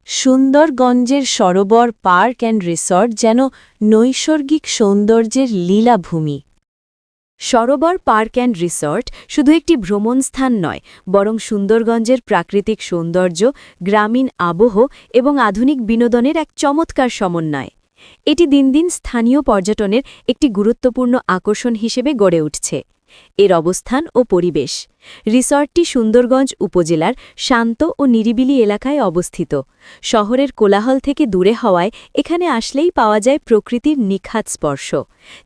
সুন্দরগঞ্জের Sarovar park and resort যেন নৈসর্গিক সৌন্দর্যের লীলাভূমি। সরোবর পার্ক অ্যান্ড রিসর্ট শুধু একটি ভ্রমণস্থান নয়, বরং সুন্দরগঞ্জের প্রাকৃতিক সৌন্দর্য, গ্রামীণ আবহ এবং আধুনিক বিনোদনের এক চমৎকার সমন্বয়। এটি দিন দিন স্থানীয় পর্যটনের একটি গুরুত্বপূর্ণ আকর্ষণ হিসেবে গড়ে উঠছে। এর অবস্থান ও পরিবেশ। রিসর্টটি সুন্দরগঞ্জ উপজেলার শান্ত ও নিরিবিলি এলাকায় অবস্থিত। শহরের কোলাহল থেকে দূরে হওয়ায় এখানে আসলেই পাওয়া যায় প্রকৃতির নিখাত স্পর্শ।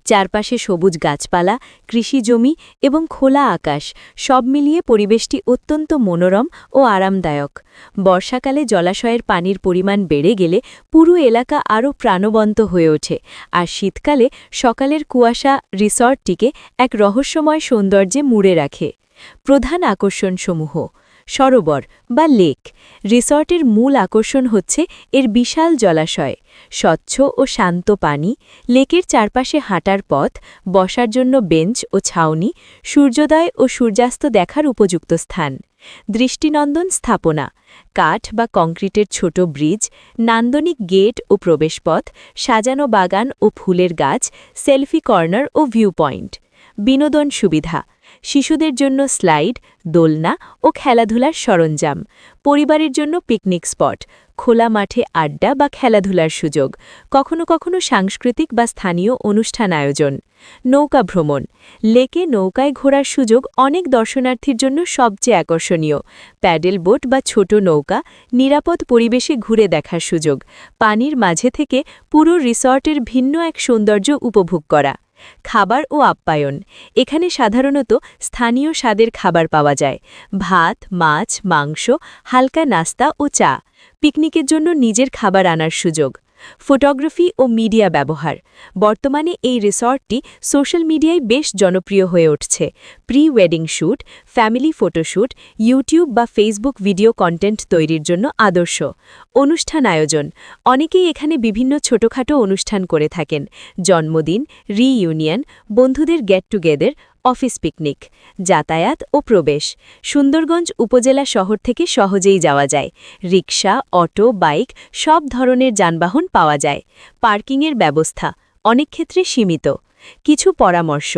চারপাশে সবুজ গাছপালা, কৃষিজমি এবং খোলা আকাশ, সব মিলিয়ে পরিবেশটি অত্যন্ত মনোরম ও আরামদায়ক। বর্ষাকালে জলাশয়ের পানির পরিমাণ বেড়ে গেলে পুরো এলাকা আরও প্রাণবন্ত হয়ে ওঠে, আর শীতকালে সকালের কুয়াশা রিসর্টটিকে এক রহস্যময় সৌন্দর্যে মুড়ে রাখে। প্রধান আকর্ষণসমূহ: সরোবর বা লেক। রিসর্টের মূল আকর্ষণ হচ্ছে এর বিশাল জলাশয়, স্বচ্ছ ও শান্ত পানি, লেকের চারপাশে হাঁটার পথ, বসার জন্য বেঞ্চ ও ছাউনি, সূর্যোদয় ও সূর্যাস্ত দেখার উপযুক্ত স্থান। দৃষ্টিনন্দন স্থাপনা: কাঠ বা কংক্রিটের ছোট ব্রিজ, নান্দনিক গেট ও প্রবেশপথ, সাজানো বাগান ও ফুলের গাছ, সেলফি কর্নার ও ভিউ পয়েন্ট। বিনোদন সুবিধা: শিশুদের জন্য স্লাইড, দোলনা ও খেলাধুলার সরঞ্জাম, পরিবারের জন্য পিকনিক স্পট, খোলা মাঠে আড্ডা বা খেলাধুলার সুযোগ, কখনো কখনো সাংস্কৃতিক বা স্থানীয় অনুষ্ঠান আয়োজন। নৌকা ভ্রমণ: লেকে নৌকায় ঘোরার সুযোগ অনেক দর্শনার্থীর জন্য সবচেয়ে আকর্ষণীয়। প্যাডেল বোট বা ছোট নৌকা, নিরাপদ পরিবেশে ঘুরে দেখার সুযোগ, পানির মাঝে থেকে পুরো রিসর্টের ভিন্ন এক সৌন্দর্য উপভোগ করা। খাবার ও আপ্যায়ন: এখানে সাধারণত স্থানীয় স্বাদের খাবার পাওয়া যায়, ভাত, মাছ, মাংস, হালকা নাস্তা ও চা। পিকনিকের জন্য নিজের খাবার আনার সুযোগ। ফটোগ্রাফি ও মিডিয়া ব্যবহার: বর্তমানে এই রিসর্টটি সোশ্যাল মিডিয়ায় বেশ জনপ্রিয় হয়ে উঠছে। Pre wedding shoot, family photoshoot, YouTube বা ফেসবুক ভিডিও কন্টেন্ট তৈরির জন্য আদর্শ। অনুষ্ঠান আয়োজন: অনেকেই এখানে বিভিন্ন ছোটখাটো অনুষ্ঠান করে থাকেন, জন্মদিন, রিইউনিয়ন, বন্ধুদের গেট টুগেদার, অফিস পিকনিক। যাতায়াত ও প্রবেশ: সুন্দরগঞ্জ উপজেলা শহর থেকে সহজেই যাওয়া যায়। রিকশা, অটো, বাইক সব ধরনের যানবাহন পাওয়া যায়। পার্কিংয়ের ব্যবস্থা অনেক ক্ষেত্রে সীমিত। কিছু পরামর্শ: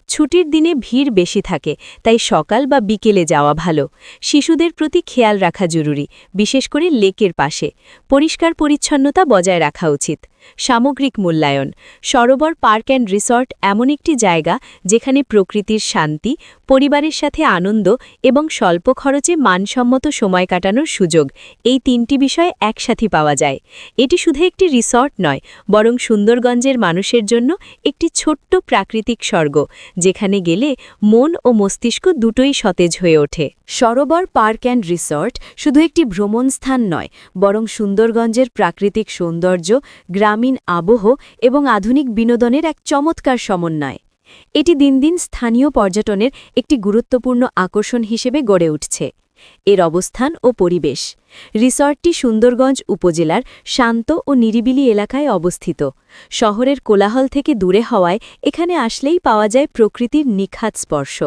ছুটির দিনে ভিড় বেশি থাকে, তাই সকাল বা বিকেলে যাওয়া ভালো। শিশুদের প্রতি খেয়াল রাখা জরুরি, বিশেষ করে লেকের পাশে। পরিষ্কার পরিচ্ছন্নতা বজায় রাখা উচিত। সামগ্রিক মূল্যায়ন: সরোবর পার্ক অ্যান্ড রিসর্ট এমন একটি জায়গা যেখানে প্রকৃতির শান্তি, পরিবারের সাথে আনন্দ এবং স্বল্প খরচে মানসম্মত সময় কাটানোর সুযোগ, এই তিনটি বিষয় একসাথে পাওয়া যায়। এটি শুধু একটি রিসর্ট নয়, বরং সুন্দরগঞ্জের মানুষের জন্য একটি ছোট্ট প্রাকৃতিক স্বর্গ, যেখানে গেলে মন ও মস্তিষ্ক দুটোই সতেজ হয়ে ওঠে। সরোবর পার্ক অ্যান্ড রিসর্ট শুধু একটি ভ্রমণস্থান নয়, বরং সুন্দরগঞ্জের প্রাকৃতিক সৌন্দর্য, গ্রামীণ আবহ এবং আধুনিক বিনোদনের এক চমৎকার সমন্বয়। এটি দিন দিন স্থানীয় পর্যটনের একটি গুরুত্বপূর্ণ আকর্ষণ হিসেবে গড়ে উঠছে। এর অবস্থান ও পরিবেশ। রিসর্টটি সুন্দরগঞ্জ উপজেলার শান্ত ও নিরিবিলি এলাকায় অবস্থিত। শহরের কোলাহল থেকে দূরে হওয়ায় এখানে আসলেই পাওয়া যায় প্রকৃতির নিখাত স্পর্শ।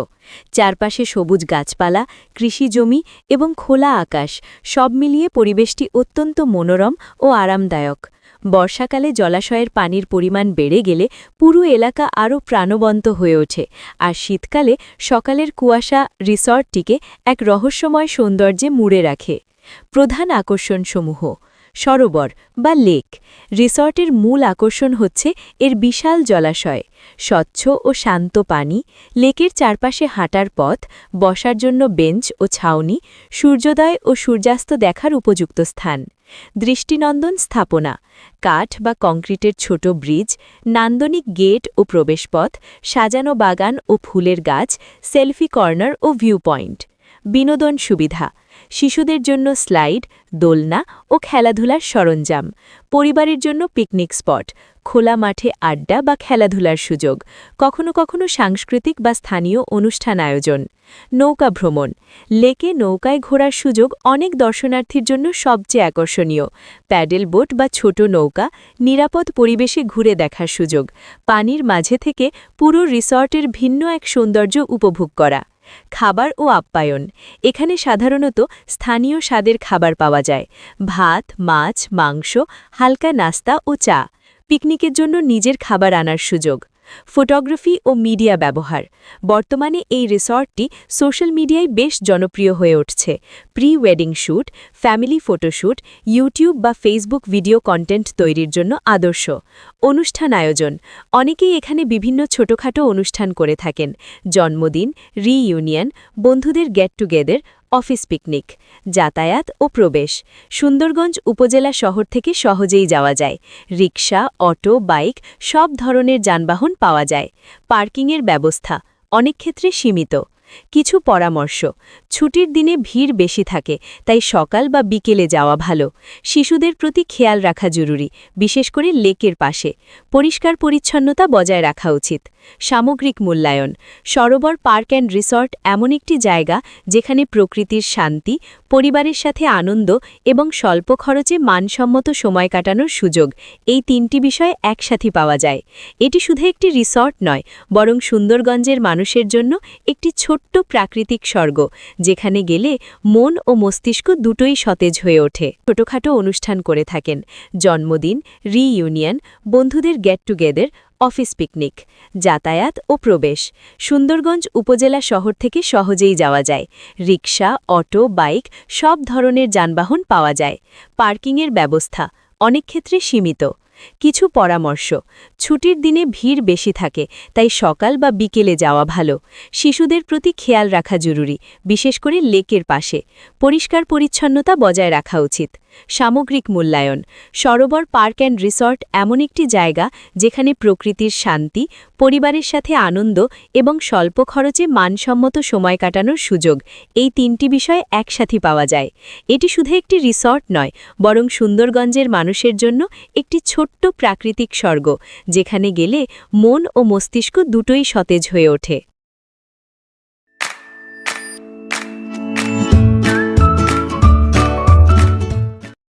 চারপাশে সবুজ গাছপালা, কৃষিজমি এবং খোলা আকাশ, সব মিলিয়ে পরিবেশটি অত্যন্ত মনোরম ও আরামদায়ক। বর্ষাকালে জলাশয়ের পানির পরিমাণ বেড়ে গেলে পুরো এলাকা আরও প্রাণবন্ত হয়ে ওঠে, আর শীতকালে সকালের কুয়াশা রিসর্টটিকে এক রহস্যময় সৌন্দর্যে মুড়ে রাখে। প্রধান আকর্ষণসমূহ: সরোবর বা লেক। রিসর্টের মূল আকর্ষণ হচ্ছে এর বিশাল জলাশয়, স্বচ্ছ ও শান্ত পানি, লেকের চারপাশে হাঁটার পথ, বসার জন্য বেঞ্চ ও ছাউনি, সূর্যোদয় ও সূর্যাস্ত দেখার উপযুক্ত স্থান। দৃষ্টিনন্দন স্থাপনা: কাঠ বা কংক্রিটের ছোট ব্রিজ, নান্দনিক গেট ও প্রবেশপথ, সাজানো বাগান ও ফুলের গাছ, সেলফি কর্নার ও ভিউ পয়েন্ট। বিনোদন সুবিধা: শিশুদের জন্য স্লাইড, দোলনা ও খেলাধুলার সরঞ্জাম, পরিবারের জন্য পিকনিক স্পট, খোলা মাঠে আড্ডা বা খেলাধুলার সুযোগ, কখনো কখনো সাংস্কৃতিক বা স্থানীয় অনুষ্ঠান আয়োজন। নৌকা ভ্রমণ: লেকে নৌকায় ঘোরার সুযোগ অনেক দর্শনার্থীর জন্য সবচেয়ে আকর্ষণীয়। প্যাডেল বোট বা ছোট নৌকা, নিরাপদ পরিবেশে ঘুরে দেখার সুযোগ, পানির মাঝে থেকে পুরো রিসর্টের ভিন্ন এক সৌন্দর্য উপভোগ করা। খাবার ও আপ্যায়ন। এখানে সাধারণত স্থানীয় স্বাদের খাবার পাওয়া যায়, ভাত, মাছ, মাংস, হালকা নাস্তা ও চা। পিকনিকের জন্য নিজের খাবার আনার সুযোগ। ফটোগ্রাফি ও মিডিয়া ব্যবহার। বর্তমানে এই রিসর্টটি সোশ্যাল মিডিয়ায় বেশ জনপ্রিয় হয়ে উঠছে। Pre wedding shoot, family photoshoot, YouTube বা ফেসবুক ভিডিও কন্টেন্ট তৈরির জন্য আদর্শ। অনুষ্ঠান আয়োজন। অনেকেই এখানে বিভিন্ন ছোটখাটো অনুষ্ঠান করে থাকেন, জন্মদিন, রিইউনিয়ন, বন্ধুদের গেট টুগেদার, অফিস পিকনিক। যাতায়াত ও প্রবেশ। সুন্দরগঞ্জ উপজেলা শহর থেকে সহজেই যাওয়া যায়। রিকশা, অটো, বাইক সব ধরনের যানবাহন পাওয়া যায়। পার্কিংয়ের ব্যবস্থা অনেক ক্ষেত্রে সীমিত। কিছু পরামর্শ। ছুটির দিনে ভিড় বেশি থাকে, তাই সকাল বা বিকেলে যাওয়া ভালো। শিশুদের প্রতি খেয়াল রাখা জরুরি, বিশেষ করে লেকের পাশে। পরিষ্কার পরিচ্ছন্নতা বজায় রাখা উচিত। সামগ্রিক মূল্যায়ন। সরোবর পার্ক অ্যান্ড রিসর্ট এমন একটি জায়গা যেখানে প্রকৃতির শান্তি, পরিবারের সাথে আনন্দ এবং স্বল্প খরচে মানসম্মত সময় কাটানোর সুযোগ, এই তিনটি বিষয় একসাথে পাওয়া যায়। এটি শুধু একটি রিসর্ট নয়, বরং সুন্দরগঞ্জের মানুষের জন্য একটি ছোট্ট প্রাকৃতিক স্বর্গ, যেখানে গেলে মন ও মস্তিষ্ক দুটোই সতেজ হয়ে ওঠে। ছোটখাটো অনুষ্ঠান করে থাকেন, জন্মদিন, রিইউনিয়ন, বন্ধুদের গেট টুগেদার, অফিস পিকনিক। যাতায়াত ও প্রবেশ। সুন্দরগঞ্জ উপজেলা শহর থেকে সহজেই যাওয়া যায়। রিকশা, অটো, বাইক সব ধরনের যানবাহন পাওয়া যায়। পার্কিংয়ের ব্যবস্থা অনেক ক্ষেত্রে সীমিত। কিছু পরামর্শ। ছুটির দিনে ভিড় বেশি থাকে, তাই সকাল বা বিকেলে যাওয়া ভালো। শিশুদের প্রতি খেয়াল রাখা জরুরি, বিশেষ করে লেকের পাশে। পরিষ্কার পরিচ্ছন্নতা বজায় রাখা উচিত। সামগ্রিক মূল্যায়ন। সরোবর পার্ক অ্যান্ড রিসর্ট এমন একটি জায়গা যেখানে প্রকৃতির শান্তি, পরিবারের সাথে আনন্দ এবং স্বল্প খরচে মানসম্মত সময় কাটানোর সুযোগ, এই তিনটি বিষয় একসাথে পাওয়া যায়। এটি শুধু একটি রিসর্ট নয়, বরং সুন্দরগঞ্জের মানুষের জন্য একটি ছোট্ট প্রাকৃতিক স্বর্গ, যেখানে গেলে মন ও মস্তিষ্ক দুটোই সতেজ হয়ে ওঠে।